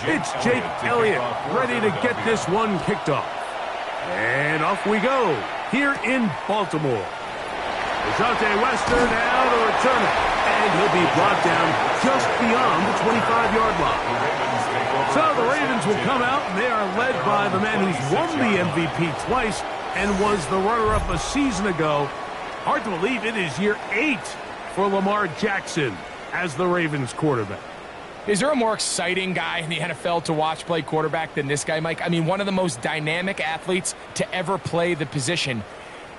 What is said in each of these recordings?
It's Jake Elliott ready to get this one kicked off. And off we go here in Baltimore. Dejounte Wester now to return it. And he'll be brought down just beyond the 25-yard line. So the Ravens will come out, and they are led by the man who's won the MVP twice and was the runner-up a season ago. Hard to believe it is year 8 for Lamar Jackson as the Ravens quarterback. Is there a more exciting guy in the NFL to watch play quarterback than this guy, Mike? I mean, one of the most dynamic athletes to ever play the position.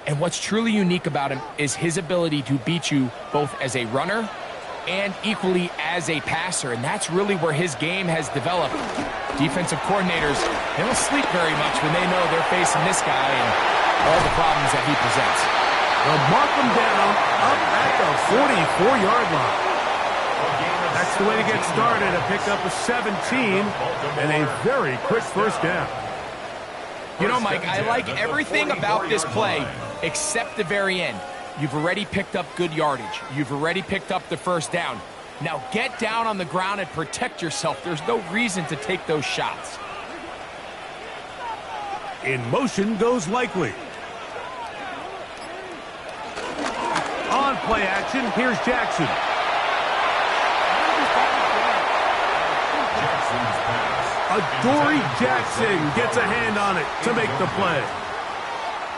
And what's truly unique about him is his ability to beat you both as a runner and equally as a passer. And that's really where his game has developed. Defensive coordinators, they don't sleep very much when they know they're facing this guy and all the problems that he presents. They'll mark him down up at the 44-yard line. That's the way to get started, a pick up of 17 and a very quick first down. You know, Mike, I like everything about this play except the very end. You've already picked up good yardage. You've already picked up the first down. Now get down on the ground and protect yourself. There's no reason to take those shots. In motion goes Likely. On play action, here's Jackson. Adoree Jackson gets a hand on it to make the play.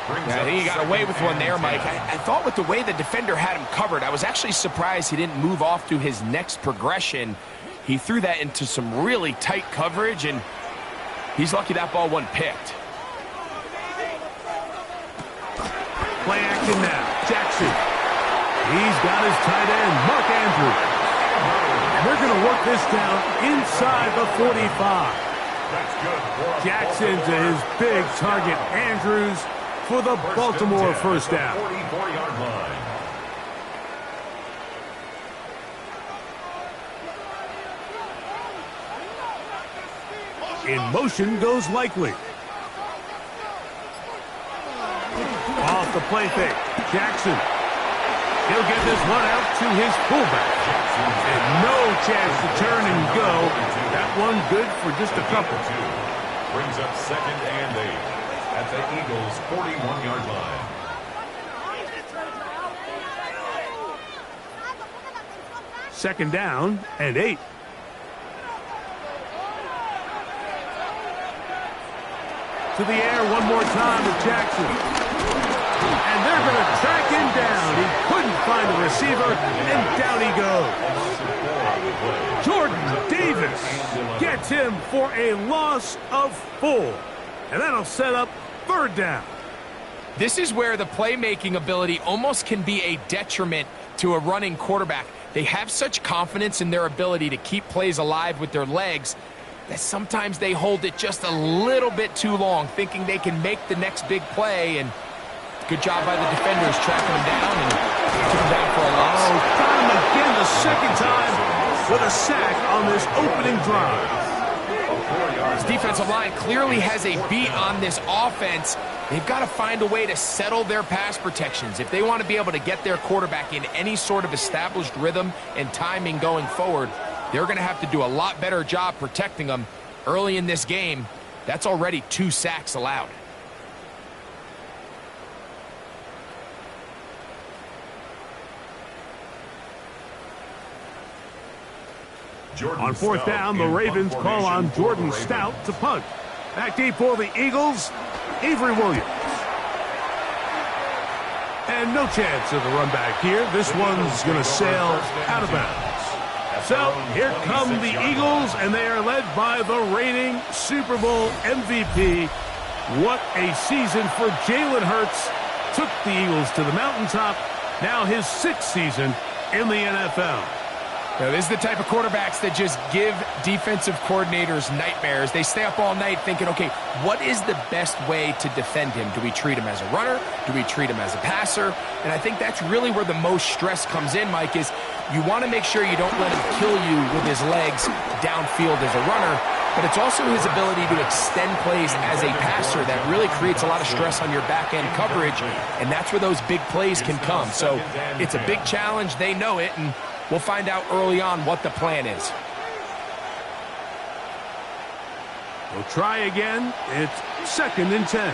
Yeah, I think he got away with one there, Mike. I thought with the way the defender had him covered, I was actually surprised he didn't move off to his next progression. He threw that into some really tight coverage, and he's lucky that ball wasn't picked. Play action now. Jackson. He's got his tight end, Mark Andrews. And they're going to work this down inside the 45. Jackson to his big target, Andrews, for the Baltimore first down. In motion goes Likely. Off the play fake, Jackson. He'll get this one out to his fullback. And no chance to turn and go. That one good for just a couple. Brings up 2nd and 8 at the Eagles' 41-yard line. Second down and 8. To the air one more time with Jackson. And they're going to track him down. He couldn't find the receiver, and down he goes. Jordan Davis gets him for a loss of 4. And that'll set up 3rd down. This is where the playmaking ability almost can be a detriment to a running quarterback. They have such confidence in their ability to keep plays alive with their legs that sometimes they hold it just a little bit too long, thinking they can make the next big play. And good job by the defenders tracking him down and took him down for a loss. Oh, got him again the second time with a sack on this opening drive. This defensive line clearly has a beat on this offense. They've got to find a way to settle their pass protections. If they want to be able to get their quarterback in any sort of established rhythm and timing going forward, they're going to have to do a lot better job protecting them. Early in this game, that's already 2 sacks allowed. On 4th down, the Ravens call on Jordan Stout to punt. Back deep for the Eagles, Avery Williams. And no chance of a run back here. This one's going to sail out of bounds. So here come the Eagles, and they are led by the reigning Super Bowl MVP. What a season for Jalen Hurts. Took the Eagles to the mountaintop. Now his 6th season in the NFL. Now, this is the type of quarterbacks that just give defensive coordinators nightmares. They stay up all night thinking, okay, what is the best way to defend him? Do we treat him as a runner? Do we treat him as a passer? And I think that's really where the most stress comes in, Mike, is you want to make sure you don't let him kill you with his legs downfield as a runner, but it's also his ability to extend plays as a passer that really creates a lot of stress on your back-end coverage, and that's where those big plays can come. So it's a big challenge. They know it, and we'll find out early on what the plan is. We'll try again. It's 2nd and 10.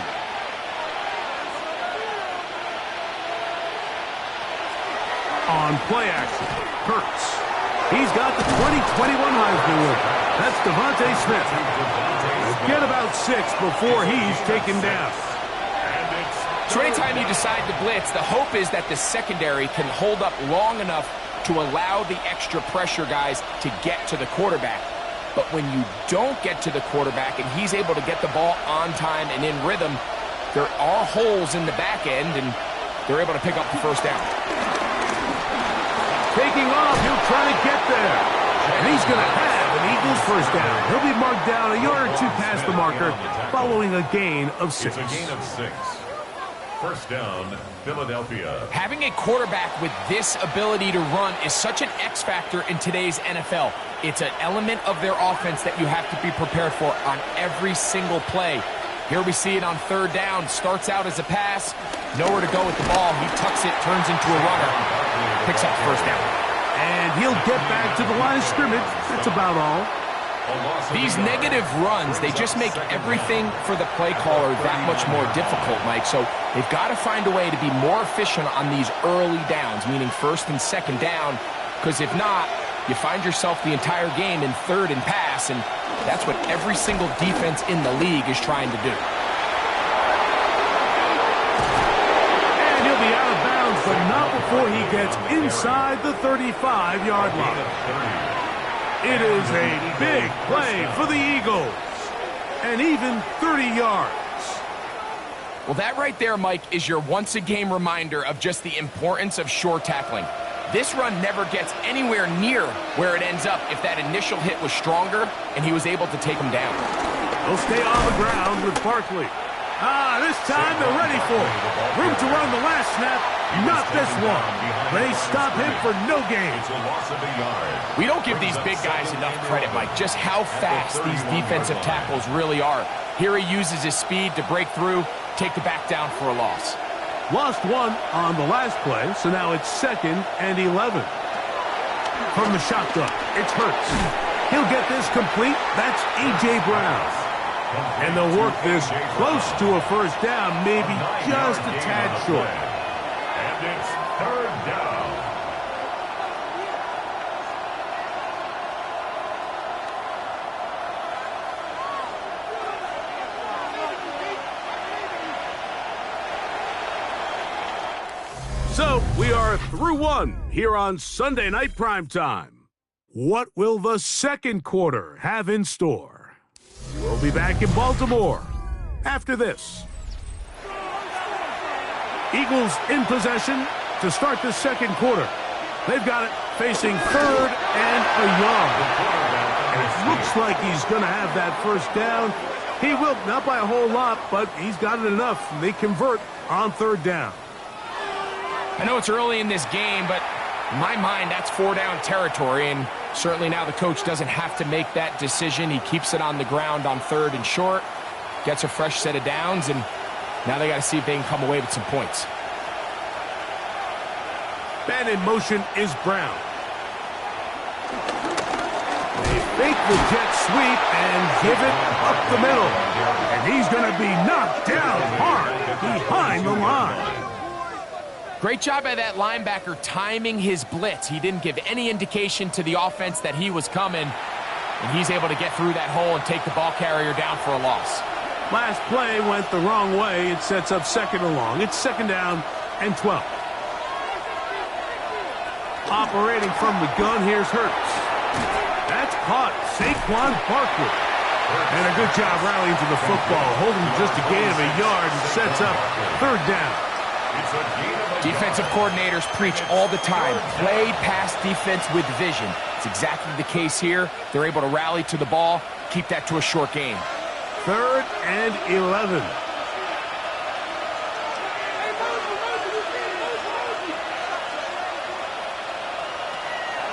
On play action, Hurts. He's got the 2021 Heisman winner. That's Devontae Smith. He'll get about 6 before he's taken down. So anytime you decide to blitz, the hope is that the secondary can hold up long enough to allow the extra pressure guys to get to the quarterback. But when you don't get to the quarterback and he's able to get the ball on time and in rhythm, there are holes in the back end, and they're able to pick up the first down. Taking off, he'll try to get there. And he's going to have an Eagles first down. He'll be marked down a yard or 2 past the marker following a gain of 6. It's a gain of 6. First down, Philadelphia. Having a quarterback with this ability to run is such an X factor in today's NFL. It's an element of their offense that you have to be prepared for on every single play. Here we see it on 3rd down. Starts out as a pass. Nowhere to go with the ball. He tucks it, turns into a runner. Picks up the first down. And he'll get back to the line of scrimmage. That's about all. These negative runs, they just make everything for the play caller that much more difficult, Mike. So they've got to find a way to be more efficient on these early downs, meaning 1st and 2nd down, because if not, you find yourself the entire game in 3rd and pass, and that's what every single defense in the league is trying to do. And he'll be out of bounds, but not before he gets inside the 35-yard line. It is a big play for the Eagles, and even 30 yards. Well, that right there, Mike, is your once-a-game reminder of just the importance of short tackling. This run never gets anywhere near where it ends up if that initial hit was stronger and he was able to take him down. They'll stay on the ground with Barkley. This time they're ready for it. Room to run the last snap, not this one. They stop him for no gain. We don't give these big guys enough credit, Mike, just how fast these defensive tackles really are. Here he uses his speed to break through, take the back down for a loss. Lost 1 on the last play, so now it's 2nd and 11. From the shotgun, it's Hurts. He'll get this complete. That's A.J. Brown. And they'll work this close to a first down, maybe just a tad short. And it's 3rd down. So we are through 1 here on Sunday Night Primetime. What will the 2nd quarter have in store? We'll be back in Baltimore after this. Eagles in possession to start the 2nd quarter. They've got it facing 3rd and a yard. And it looks like he's going to have that first down. He will, not by a whole lot, but he's got it enough. They convert on 3rd down. I know it's early in this game, but in my mind, that's 4-down territory, and certainly now the coach doesn't have to make that decision. He keeps it on the ground on 3rd and short, gets a fresh set of downs, and now they got to see if they can come away with some points. Man in motion is Brown. They fake the jet sweep and give it up the middle. And he's going to be knocked down hard behind the line. Great job by that linebacker timing his blitz. He didn't give any indication to the offense that he was coming, and he's able to get through that hole and take the ball carrier down for a loss. Last play went the wrong way. It sets up 2nd and long. It's 2nd down and 12. Operating from the gun, here's Hurts. That's caught. Saquon Barkley. And a good job rallying to the football, holding just a gain of a yard and sets up 3rd down. Defensive coordinators preach all the time, play pass defense with vision. It's exactly the case here. They're able to rally to the ball, keep that to a short gain. 3rd and 11.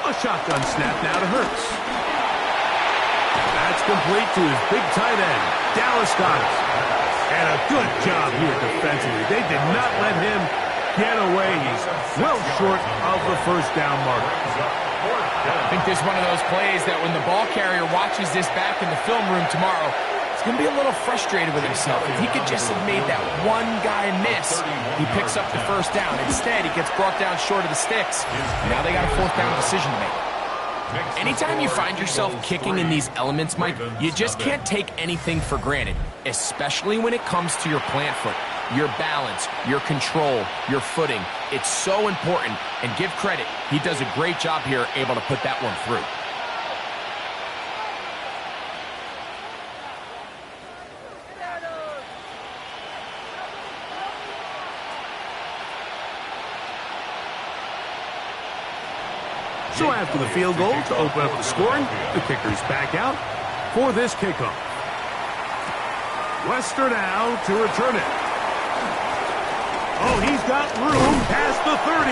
A shotgun snap now to Hurts. That's complete to his big tight end, Dallas Goedert. And a good job here defensively. They did not let him get away. He's well short of the first down marker. I think this is one of those plays that when the ball carrier watches this back in the film room tomorrow, He's going to be a little frustrated with himself. If he could just have made that one guy miss, he picks up the first down. Instead, he gets brought down short of the sticks. Now they got a fourth down decision to make. Anytime you find yourself kicking in these elements, Mike, you just can't take anything for granted, especially when it comes to your plant foot, your balance, your control, your footing. It's so important, and give credit. He does a great job here able to put that one through. So after the field goal to open up the scoring, the kicker's back out for this kickoff. Wester now to return it. Oh, he's got room past the 30.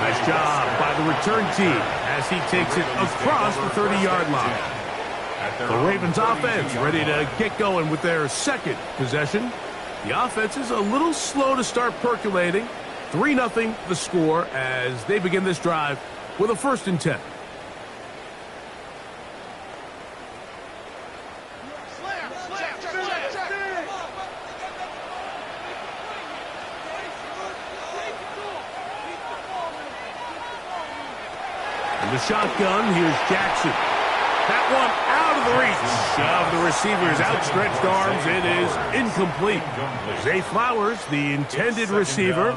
Nice job by the return team as he takes it across the 30-yard line. The Ravens offense ready to get going with their second possession. The offense is a little slow to start percolating. 3-0 the score as they begin this drive with a 1st and 10. And the shotgun, here's Jackson. That one out of the reach of the receiver's outstretched arms. It is incomplete. Zay Flowers, the intended receiver,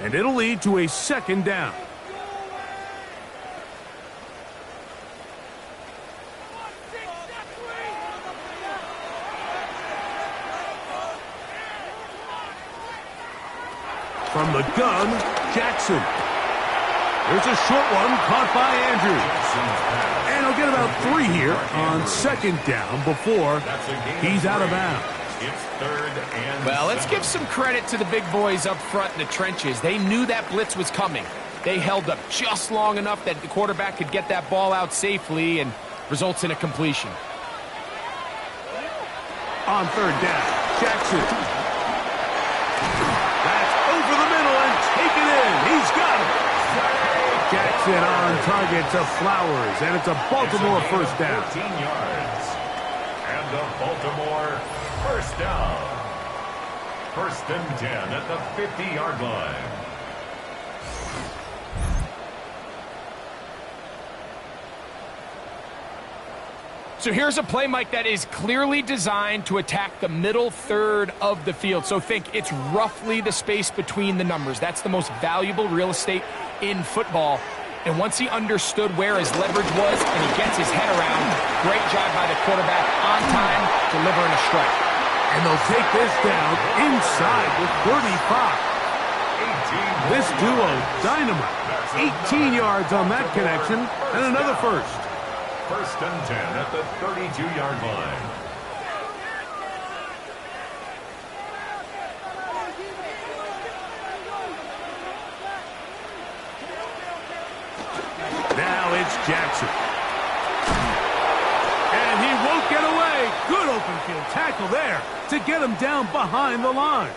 and it'll lead to a 2nd down. From the gun, Jackson. There's a short one caught by Andrews. And he'll get about 3 here on 2nd down before he's out of bounds. Well, let's give some credit to the big boys up front in the trenches. They knew that blitz was coming. They held up just long enough that the quarterback could get that ball out safely and results in a completion. On 3rd down, Jackson. That's over the middle and taken in. He's got it. Jackson on target to Flowers, and it's a Baltimore 1st down. 14 yards. And the Baltimore 1st down. 1st and 10 at the 50-yard line. So here's a play, Mike, that is clearly designed to attack the middle third of the field. So think it's roughly the space between the numbers. That's the most valuable real estate in football. And once he understood where his leverage was and he gets his head around, great job by the quarterback on time, delivering a strike. And they'll take this down inside with 35. This duo, dynamite. 18 yards on that connection and another 1st. 1st and 10 at the 32-yard line. Now it's Jackson. And he won't get away. Good open field tackle there to get him down behind the line.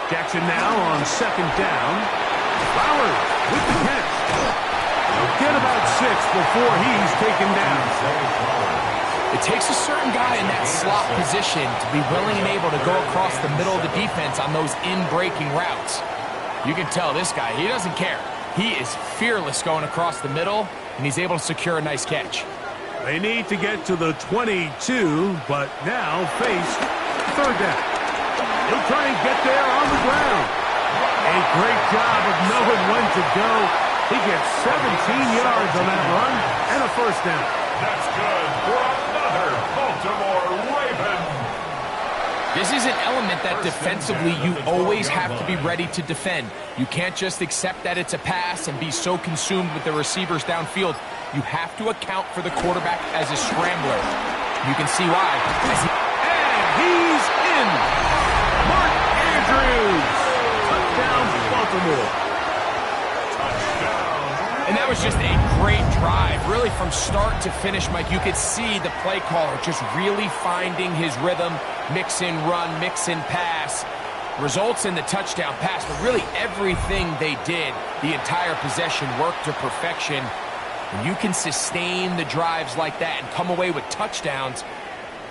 Jackson now on 2nd down. Flowers with the catch. He'll get about 6 before he's taken down. It takes a certain guy in that slot position to be willing and able to go across the middle of the defense on those in-breaking routes. You can tell this guy, he doesn't care. He is fearless going across the middle, and he's able to secure a nice catch. They need to get to the 22, but now face 3rd down. He'll try and get there on the ground. A great job of knowing when to go. He gets 17 yards on that run and a 1st down. That's good for another Baltimore Raven. This is an element that defensively you always have to be ready to defend. You can't just accept that it's a pass and be so consumed with the receivers downfield. You have to account for the quarterback as a scrambler. You can see why. And he's in. Mark Andrews. Touchdown, Baltimore. And that was just a great drive. Really from start to finish, Mike, you could see the play caller just really finding his rhythm. Mix in run, mix in pass. Results in the touchdown pass. But really everything they did, the entire possession worked to perfection. When you can sustain the drives like that and come away with touchdowns,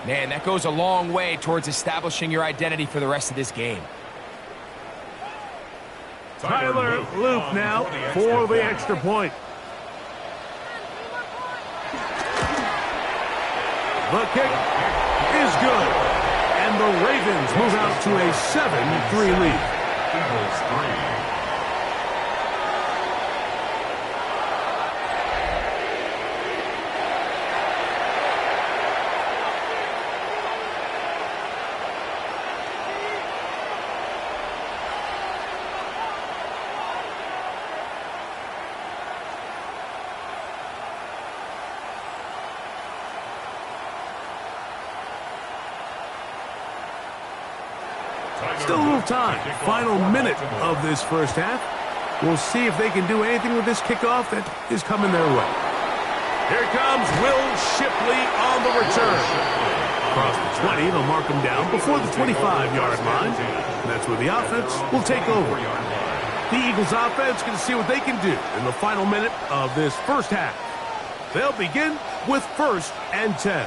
man, that goes a long way towards establishing your identity for the rest of this game. Tyler Loop now for the extra point. The kick is good. And the Ravens move out to a 7-3 lead. Eagles 3. Still a little time. Final minute of this first half. We'll see if they can do anything with this kickoff that is coming their way. Here comes Will Shipley on the return. Across the 20, they'll mark him down before the 25-yard line. And that's where the offense will take over. The Eagles offense going to see what they can do in the final minute of this first half. They'll begin with 1st and 10.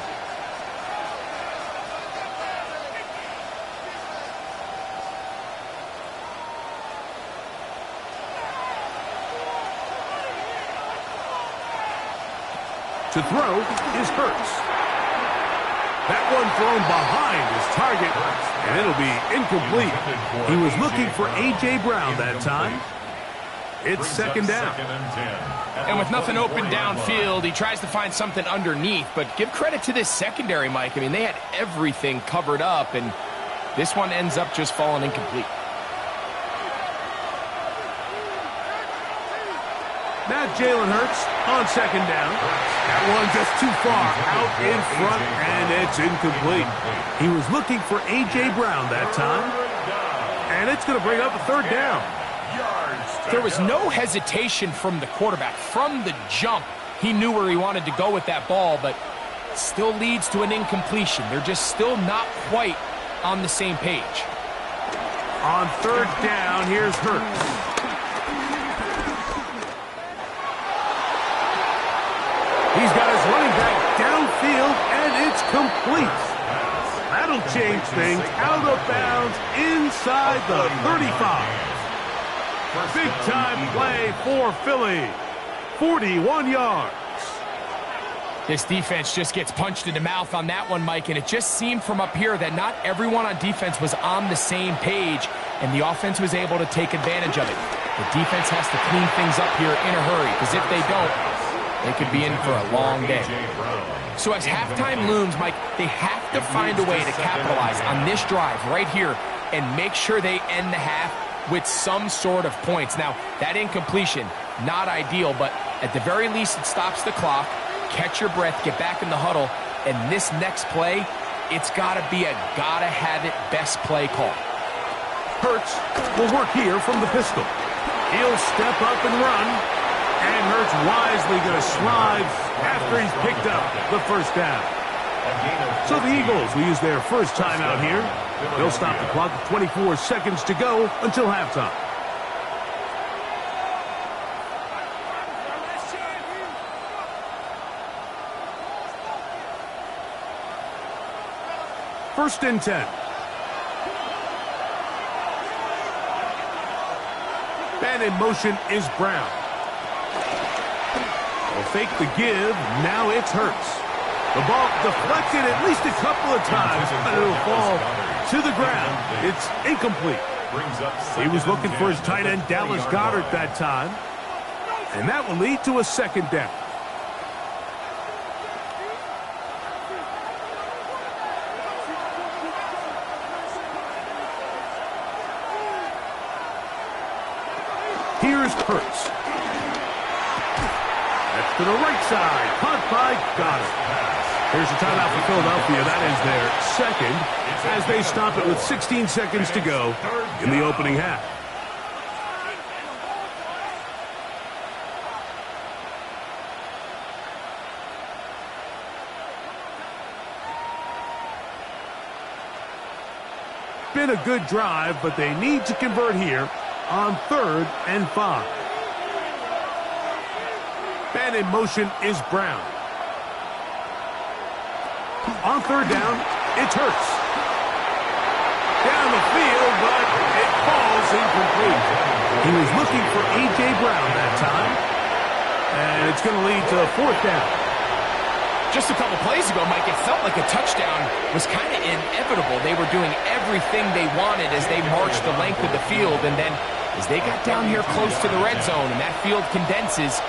To throw is Hurts. That one thrown behind his target, and it'll be incomplete. He was looking for A.J. Brown that time. It's 2nd down. And with nothing open downfield, he tries to find something underneath. But give credit to this secondary, Mike. I mean, they had everything covered up, and this one ends up just falling incomplete. Now Jalen Hurts on 2nd down. That one just too far out in front, and it's incomplete. He was looking for A.J. Brown that time, and it's going to bring up a 3rd down. There was no hesitation from the quarterback. From the jump, he knew where he wanted to go with that ball, but still leads to an incompletion. They're just still not quite on the same page. On 3rd down, here's Hurts. He's got his running back downfield, and it's complete. That'll change things. Out of bounds inside the 35. Big-time play for Philly. 41 yards. This defense just gets punched in the mouth on that one, Mike, and it just seemed from up here that not everyone on defense was on the same page, and the offense was able to take advantage of it. The defense has to clean things up here in a hurry, because if they don't, they could be in for a long day. So as halftime looms, Mike, they have to find a way to capitalize on this drive right here and make sure they end the half with some sort of points. Now, that incompletion, not ideal, but at the very least it stops the clock. Catch your breath, get back in the huddle, and this next play, it's got to be a gotta-have-it best play call. Hurts will work here from the pistol. He'll step up and run. And Hurts wisely going to slide after he's picked up the 1st down. So the Eagles will use their first timeout here. They'll stop the clock with 24 seconds to go until halftime. First and 10. And in motion is Brown. They'll fake the give. Now it's Hurts. The ball deflected at least a couple of times, but it'll fall to the ground. It's incomplete. He was looking for his tight end, Dallas Goedert, that time. And that will lead to a 2nd down. Here's Hurts. That's to the right side. Caught by Goedert. Here's a timeout for Philadelphia. That is their 2nd as they stop it with 16 seconds to go in the opening half. Been a good drive, but they need to convert here on 3rd and 5. And in motion is Brown. On third down, it's Hurts. Down the field, but it falls incomplete. He was looking for A.J. Brown that time. And it's going to lead to a fourth down. Just a couple plays ago, Mike, it felt like a touchdown was kind of inevitable. They were doing everything they wanted as they marched the length of the field. And then as they got down here close to the red zone and that field condenses,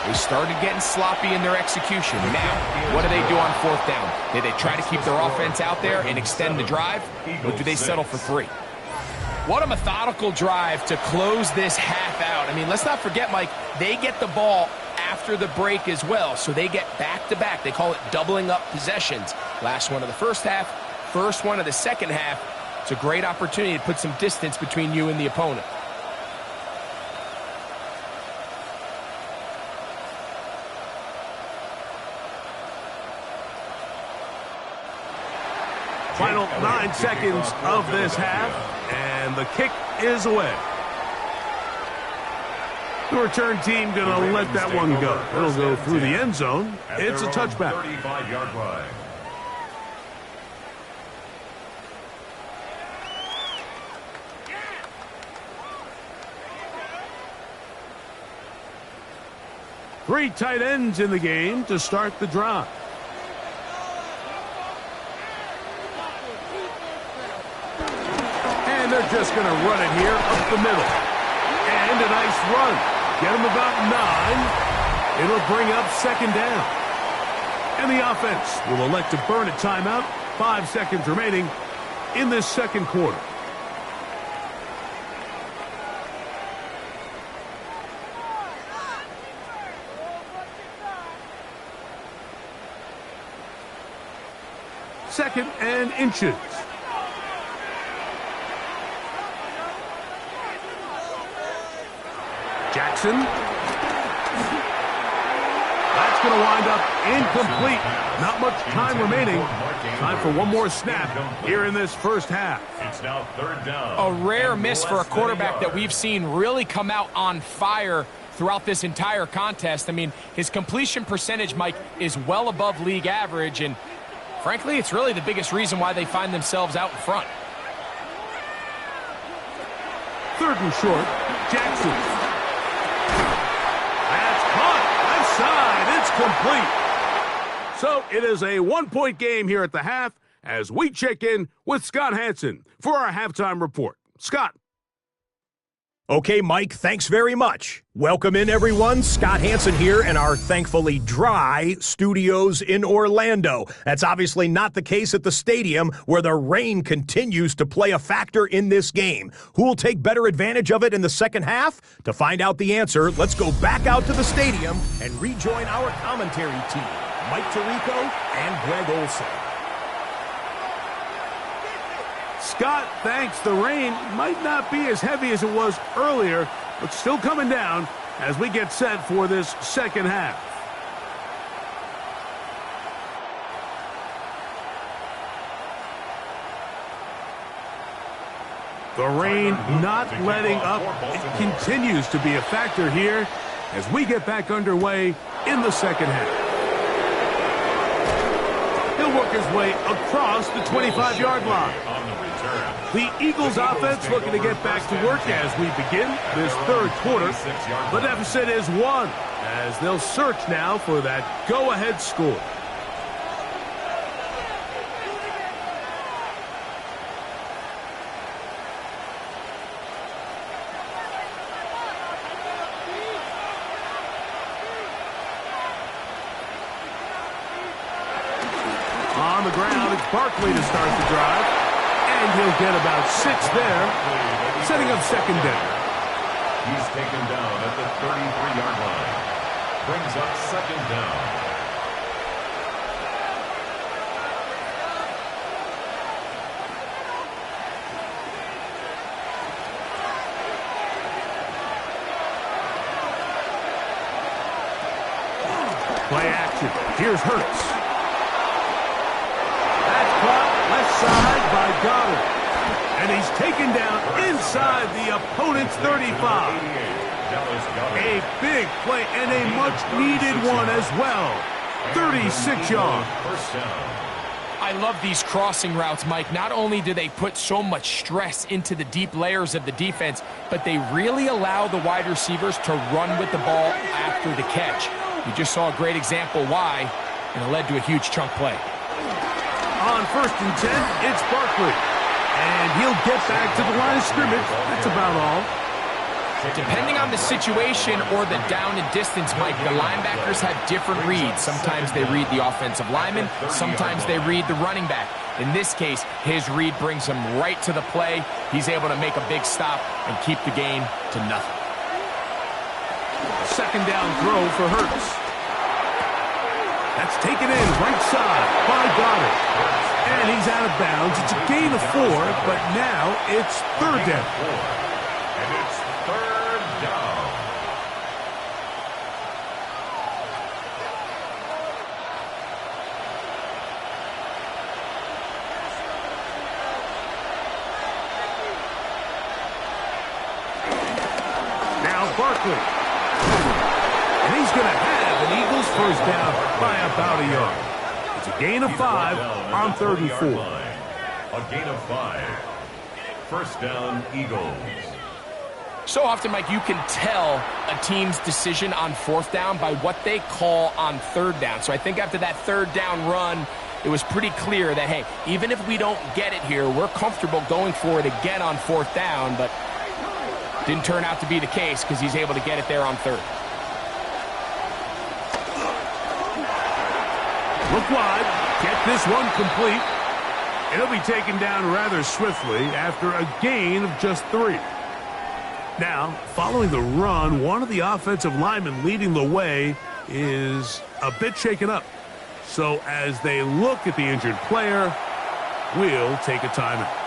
they started getting sloppy in their execution. Now, what do they do on fourth down? Do they try to keep their offense out there and extend the drive, or do they settle for 3? What a methodical drive to close this half out. I mean, let's not forget, Mike, they get the ball after the break as well, so they get back-to-back. They call it doubling up possessions. Last one of the first half, first one of the second half. It's a great opportunity to put some distance between you and the opponent. Final 9 seconds of this half, and the kick is away. The return team going to let that one go. It'll go through the end zone. It's a touchback. 35-yard line. Three tight ends in the game to start the drive. And they're just going to run it here up the middle. And a nice run. Get them about 9. It'll bring up second down. And the offense will elect to burn a timeout. 5 seconds remaining in this second quarter. Second and inches. Jackson. That's going to wind up incomplete. Not much time remaining. Time for one more snap here in this first half. It's now third down. A rare miss for a quarterback that we've seen really come out on fire throughout this entire contest. I mean, his completion percentage, Mike, is well above league average, and frankly, it's really the biggest reason why they find themselves out in front. Third and short, Jackson. That's caught. Left side. It's complete. So it is a one-point game here at the half as we check in with Scott Hansen for our halftime report. Scott. Okay, Mike, thanks very much. Welcome in, everyone. Scott Hansen here in our thankfully dry studios in Orlando. That's obviously not the case at the stadium, where the rain continues to play a factor in this game. Who will take better advantage of it in the second half? To find out the answer, let's go back out to the stadium and rejoin our commentary team, Mike Tirico and Greg Olson. Scott, thanks. The rain might not be as heavy as it was earlier, but still coming down as we get set for this second half. The rain not letting up. It continues to be a factor here as we get back underway in the second half. He'll work his way across the 25-yard line. The Eagles offense looking to get back to work as we begin this third quarter. The deficit is 1 as they'll search now for that go-ahead score. On the ground, it's Barkley to start the drive. And he'll get about 6 there, setting up second down. He's taken down at the 33-yard line. Brings up second down. Play action. Here's Hurts. Left side by Goddard. And he's taken down inside the opponent's 35. A big play and a much-needed one as well. 36 yards. I love these crossing routes, Mike. Not only do they put so much stress into the deep layers of the defense, but they really allow the wide receivers to run with the ball after the catch. You just saw a great example why, and it led to a huge chunk play. On 1st and 10, it's Barkley. And he'll get back to the line of scrimmage. That's about all. Depending on the situation or the down and distance, Mike, the linebackers have different reads. Sometimes they read the offensive lineman. Sometimes they read the running back. In this case, his read brings him right to the play. He's able to make a big stop and keep the game to nothing. 2nd down throw for Hurts. That's taken in right side by Goddard. And he's out of bounds. It's a gain of 4, but now it's 3rd down. And it's 3rd down. Now Barkley. And he's going to have an Eagles first down by about a yard. It's a gain of 5 on 3rd and 4. A gain of 5. 1st down, Eagles. So often, Mike, you can tell a team's decision on 4th down by what they call on 3rd down. So I think after that 3rd down run, it was pretty clear that, hey, even if we don't get it here, we're comfortable going for it again on 4th down, but didn't turn out to be the case because he's able to get it there on 3rd. Look wide. Get this one complete. And he'll be taken down rather swiftly after a gain of just 3. Now, following the run, one of the offensive linemen leading the way is a bit shaken up. So as they look at the injured player, we'll take a timeout.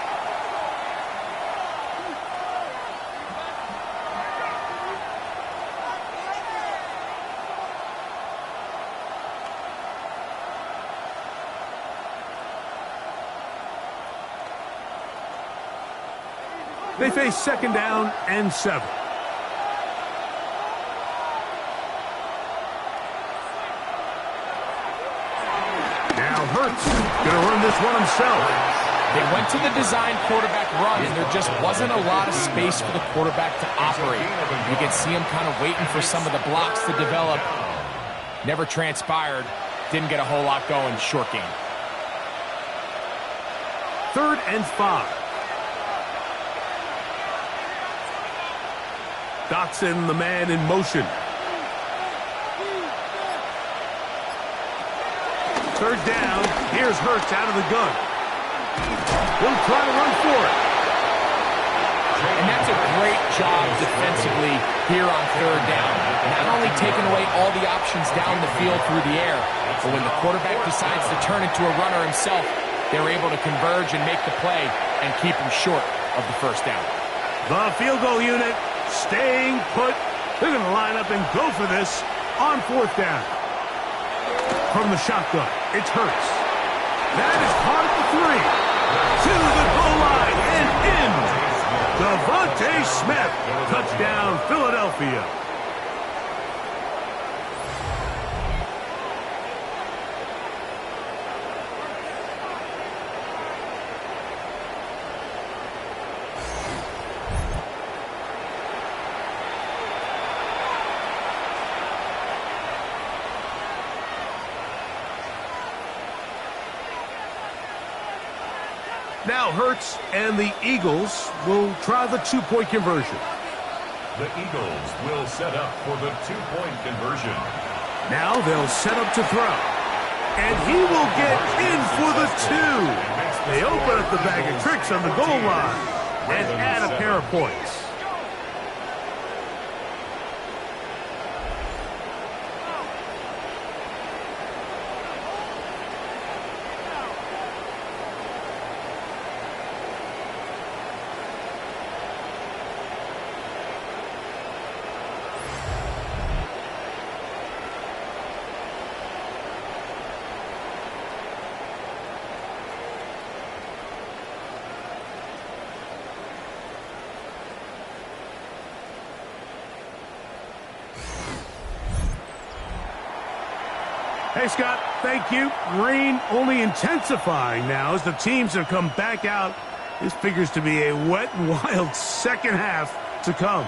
They face 2nd down and 7. Now Hurts going to run this one himself. They went to the design quarterback run, and there just wasn't a lot of space for the quarterback to operate. You can see him kind of waiting for some of the blocks to develop. Never transpired. Didn't get a whole lot going. Short game. 3rd and 5. Dotson, the man in motion. 3rd down. Here's Hurts out of the gun. He'll try to run for it. And that's a great job defensively here on 3rd down. Not only taking away all the options down the field through the air, but when the quarterback decides to turn into a runner himself, they're able to converge and make the play and keep him short of the 1st down. The field goal unit staying put. They're going to line up and go for this on 4th down. From the shotgun, it's Hurts. That is caught at the 3. To the goal line and in. Devontae Smith. Touchdown, Philadelphia. Now Hurts and the Eagles will try the 2-point conversion. The Eagles will set up for the 2-point conversion. Now they'll set up to throw. And he will get in for the 2. They open up the bag of tricks on the goal line and add a pair of points. Hey, Scott, thank you. Rain only intensifying now as the teams have come back out. This figures to be a wet and wild second half to come.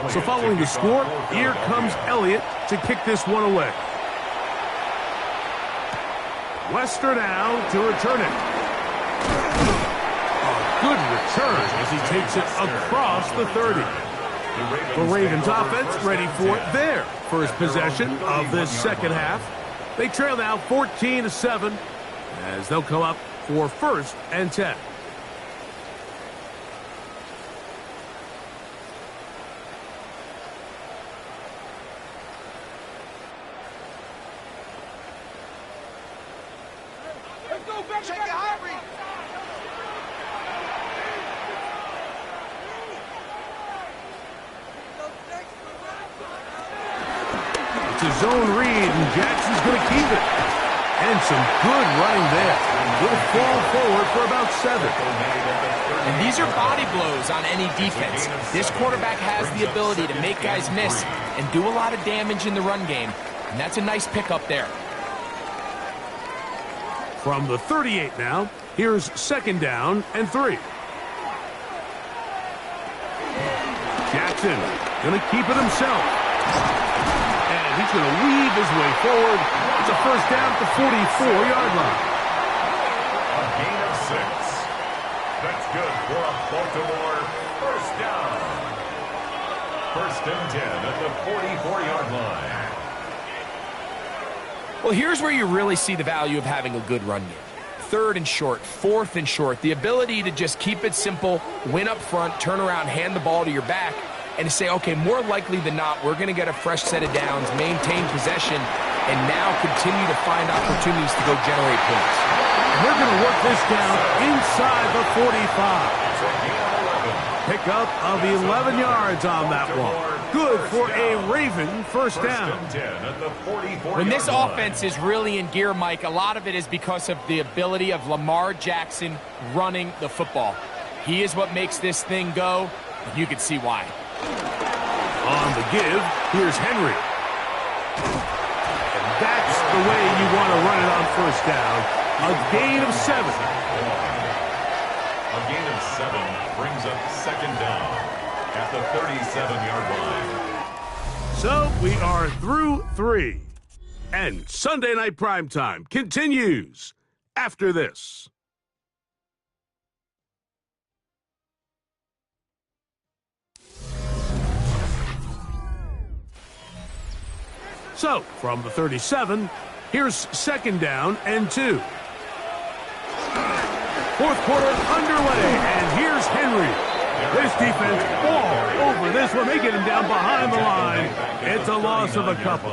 So following the score, here comes Elliott to kick this one away. Wester now to return it. A good return as he takes it across the 30. The Ravens offense ready for their first possession of this second half. They trail now 14-7 as they'll come up for 1st and 10. It's a zone read, and Jackson's going to keep it. And some good running there. He'll fall forward for about 7. And these are body blows on any defense. This quarterback has the ability to make guys miss and do a lot of damage in the run game. And that's a nice pickup there. From the 38 now, here's 2nd down and 3. Jackson going to keep it himself. And he's going to weave his way forward. It's a 1st down at the 44-yard line. A gain of 6. That's good for a Baltimore 1st down. 1st and 10 at the 44-yard line. Well, here's where you really see the value of having a good run game. 3rd and short, 4th and short. The ability to just keep it simple, win up front, turn around, hand the ball to your back, and to say, okay, more likely than not, we're going to get a fresh set of downs, maintain possession, and now continue to find opportunities to go generate points. And they're going to work this down inside the 45. Pickup of 11 yards on that one. Good for a Raven 1st down. When this offense is really in gear, Mike, a lot of it is because of the ability of Lamar Jackson running the football. He is what makes this thing go, and you can see why. On the give, here's Henry. And that's the way you want to run it on 1st down. A gain of 7. A gain of 7 brings up 2nd down at the 37-yard line. So we are through 3. And Sunday Night Primetime continues after this. So, from the 37, here's 2nd down and 2. 4th quarter underway, and here's Henry. This defense all over this one. They get him down behind the line. It's a loss of a couple.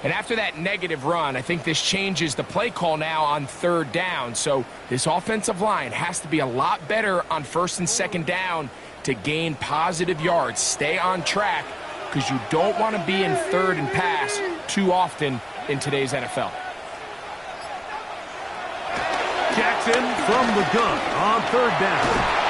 And after that negative run, I think this changes the play call now on 3rd down. So this offensive line has to be a lot better on 1st and 2nd down to gain positive yards. Stay on track, because you don't want to be in 3rd and pass too often in today's NFL. Jackson from the gun on 3rd down.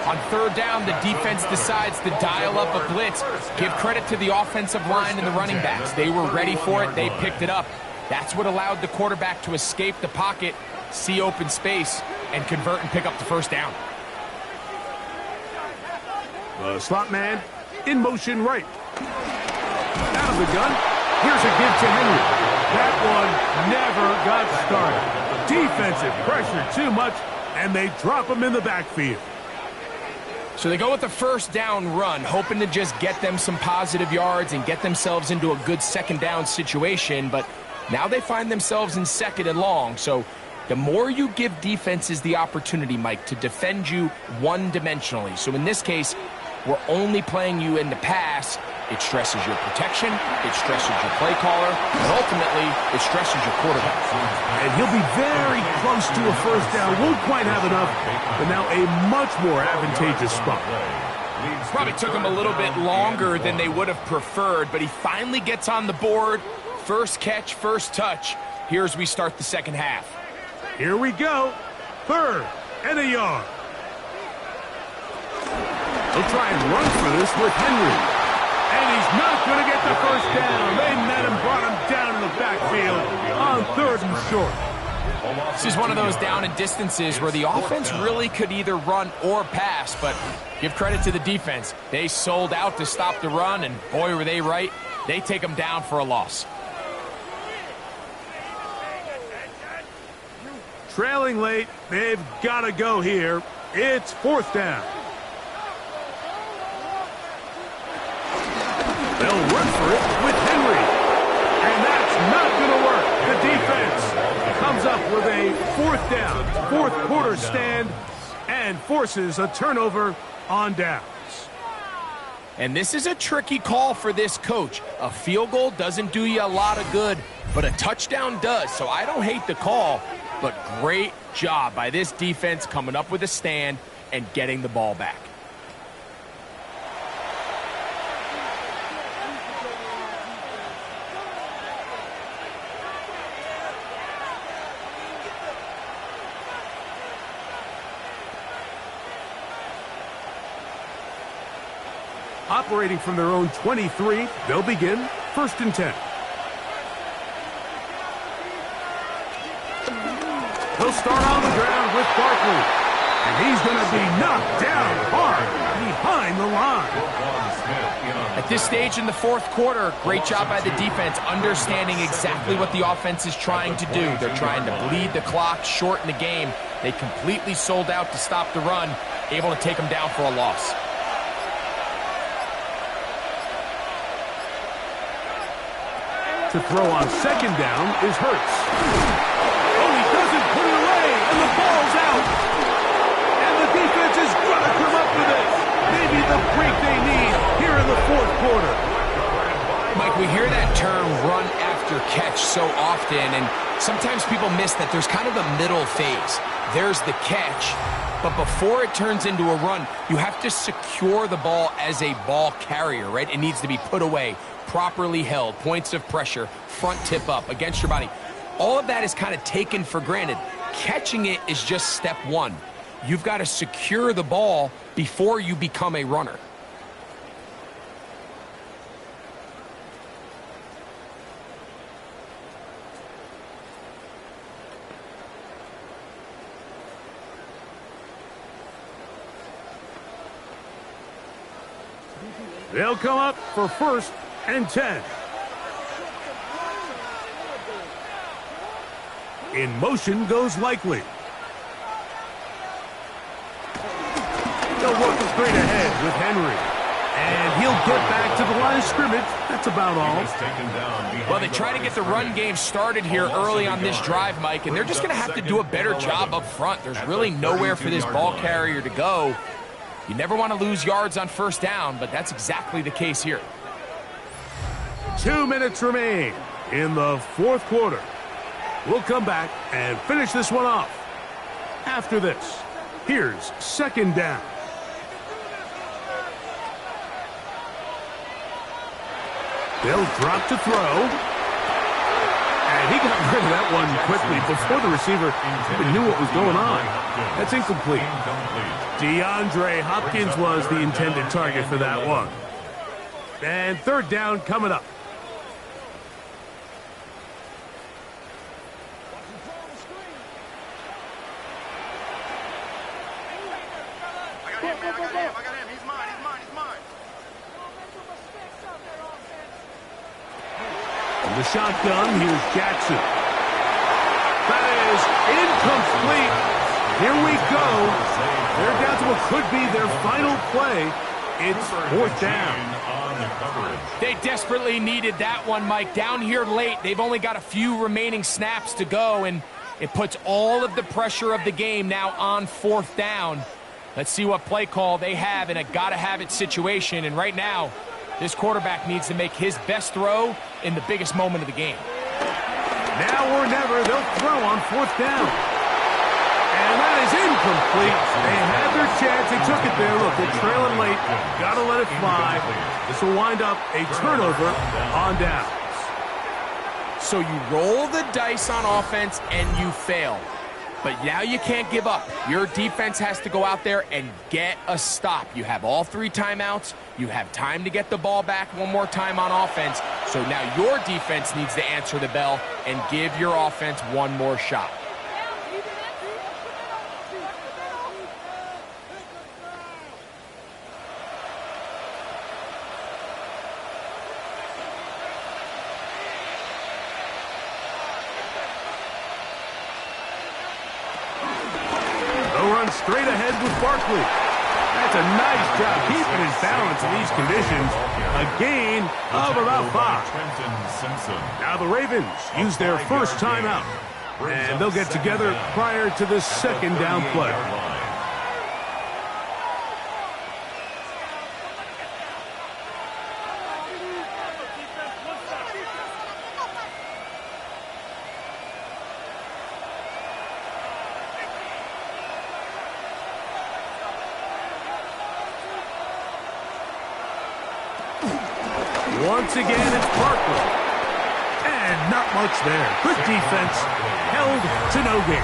On 3rd down, the defense decides to dial up a blitz. Give credit to the offensive line and the running backs. They were ready for it. They picked it up. That's what allowed the quarterback to escape the pocket, see open space, and convert and pick up the 1st down. The slot man in motion right. Out of the gun. Here's a give to Henry. That one never got started. Defensive pressure too much, and they drop him in the backfield. So they go with the 1st down run, hoping to just get them some positive yards and get themselves into a good 2nd down situation, but now they find themselves in 2nd and long. So the more you give defenses the opportunity, Mike, to defend you one-dimensionally. So in this case, we're only playing you in the pass. It stresses your protection, it stresses your play caller, and ultimately, it stresses your quarterback. And he'll be very close to a 1st down. Won't quite have enough, but now a much more advantageous spot. Probably took him a little bit longer than they would have preferred, but he finally gets on the board. First catch, first touch. Here as we start the second half. Here we go. 3rd and a yard. They'll try and run for this with Henry. And he's not going to get the first down. They met him, brought him down in the backfield on 3rd and short. This is one of those down and distances where the offense really could either run or pass, but give credit to the defense. They sold out to stop the run, and boy, were they right. They take them down for a loss. Trailing late, they've got to go here. It's 4th down. They'll run for it with Henry. And that's not going to work. The defense comes up with a 4th down, 4th quarter stand, and forces a turnover on downs. And this is a tricky call for this coach. A field goal doesn't do you a lot of good, but a touchdown does. So I don't hate the call, but great job by this defense coming up with a stand and getting the ball back. Operating from their own 23, they'll begin 1st and 10. He'll start on the ground with Barkley. And he's going to be knocked down hard behind the line. At this stage in the 4th quarter, great job by the defense understanding exactly what the offense is trying to do. They're trying to bleed the clock, shorten the game. They completely sold out to stop the run, able to take them down for a loss. To throw on 2nd down is Hurts. Oh, he doesn't put it away, and the ball's out. And the defense is going to come up with it. Maybe the break they need here in the 4th quarter. Mike, we hear that term run after catch so often, and sometimes people miss that there's kind of a middle phase. There's the catch, but before it turns into a run, you have to secure the ball as a ball carrier, right? It needs to be put away, properly held, points of pressure, front tip up against your body. All of that is kind of taken for granted. Catching it is just step 1. You've got to secure the ball before you become a runner. They'll come up for 1st and 10. In motion goes Likely. They'll work straight ahead with Henry. And he'll get back to the line of scrimmage. That's about all. Well, they try to get the run game started here early on this drive, Mike, and they're just going to have to do a better job up front. There's really nowhere for this ball carrier to go. You never want to lose yards on 1st down, but that's exactly the case here. 2 minutes remain in the 4th quarter. We'll come back and finish this one off. After this, here's 2nd down. They'll drop to throw. And he got rid of that one quickly before the receiver even knew what was going on. That's incomplete. DeAndre Hopkins was the intended target for that one. And 3rd down coming up. The shotgun, here's Jackson. That is incomplete. Here we go. They're down to what could be their final play. It's 4th down. They desperately needed that one, Mike. Down here late, they've only got a few remaining snaps to go, and it puts all of the pressure of the game now on 4th down. Let's see what play call they have in a gotta-have-it situation, and right now, this quarterback needs to make his best throw in the biggest moment of the game. Now or never, they'll throw on 4th down. And that That is incomplete. They had their chance. They took it there. Look, they're trailing late. Got to let it fly. This will wind up a turnover on downs. So you roll the dice on offense and you fail. But now you can't give up. Your defense has to go out there and get a stop. You have all 3 timeouts. You have time to get the ball back one more time on offense. So now your defense needs to answer the bell and give your offense one more shot. Straight ahead with Barkley. That's a nice job keeping his balance in these conditions. A gain of about 5. Now the Ravens use their first timeout. And they'll get together prior to the second down play. Once again, it's Barkley. And not much there. Good defense. Held to no gain.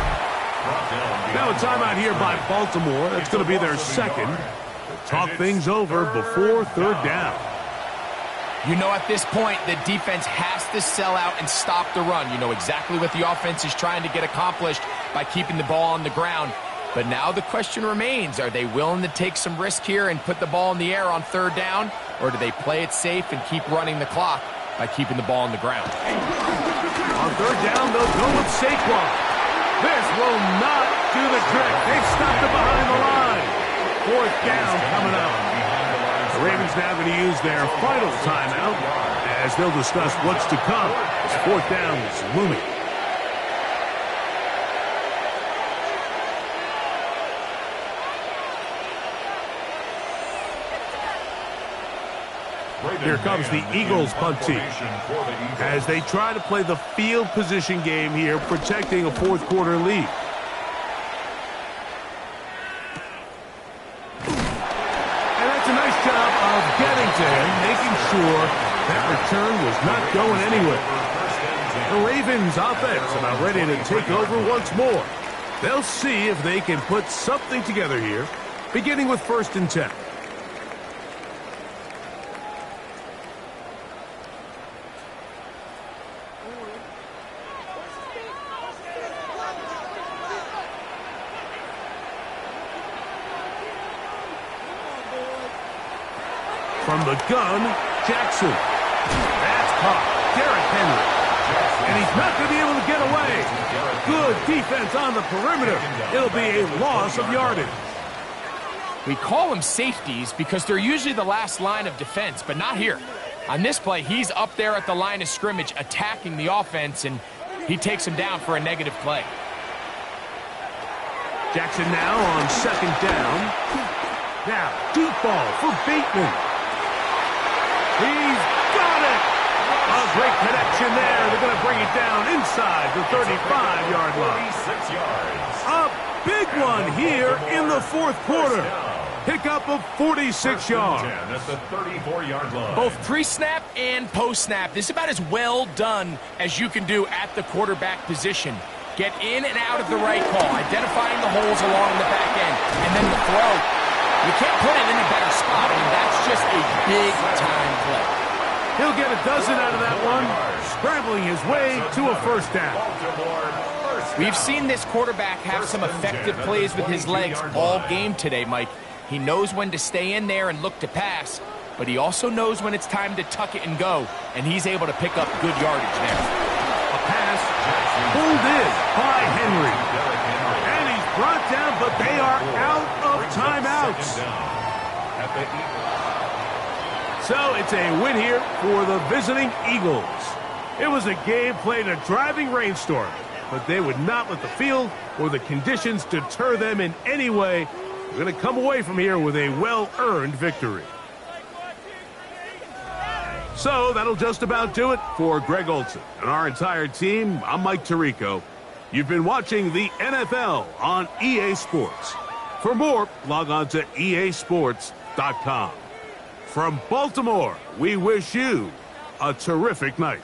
Now a timeout here by Baltimore. That's going to be their second. They'll talk things over before third down. You know, at this point, the defense has to sell out and stop the run. You know exactly what the offense is trying to get accomplished by keeping the ball on the ground. But now the question remains, are they willing to take some risk here and put the ball in the air on third down? Or do they play it safe and keep running the clock by keeping the ball on the ground? On third down, they'll go with Saquon. This will not do the trick. They've stopped it behind the line. Fourth down coming up. The Ravens now going to use their final timeout as they'll discuss what's to come. This fourth down is looming. Here comes the Eagles punt team as they try to play the field position game here, protecting a fourth quarter lead. And that's a nice job of getting to him, making sure that return was not going anywhere. The Ravens offense about ready to take over once more. They'll see if they can put something together here, beginning with 1st and 10. From the gun, Jackson. That's caught. Derrick Henry. And he's not going to be able to get away. Good defense on the perimeter. It'll be a loss of yardage. We call them safeties because they're usually the last line of defense, but not here. On this play, he's up there at the line of scrimmage attacking the offense, and he takes him down for a negative play. Jackson now on 2nd down. Now, deep ball for Bateman. He's got it! A great connection there. They're going to bring it down inside the 35-yard line. 46 yards. A big one here in the fourth quarter. Pickup of 46 yards. At the 34-yard line. Both pre-snap and post-snap. This is about as well done as you can do at the quarterback position. Get in and out of the right call, identifying the holes along the back end, and then the throw. You can't put it in any better spot. I mean, that's just a big-time play. He'll get a dozen out of that one, scrambling his way to a 1st down. We've seen this quarterback have some effective plays with his legs all game today, Mike. He knows when to stay in there and look to pass, but he also knows when it's time to tuck it and go, and he's able to pick up good yardage there. A pass pulled in by Henry. And he's brought down, but they are out of timeouts. So it's a win here for the visiting Eagles. It was a game played in a driving rainstorm, but they would not let the field or the conditions deter them in any way. They're going to come away from here with a well-earned victory. So that'll just about do it for Greg Olson and our entire team. I'm Mike Tirico. You've been watching the NFL on EA Sports. For more, log on to easports.com. From Baltimore, we wish you a terrific night.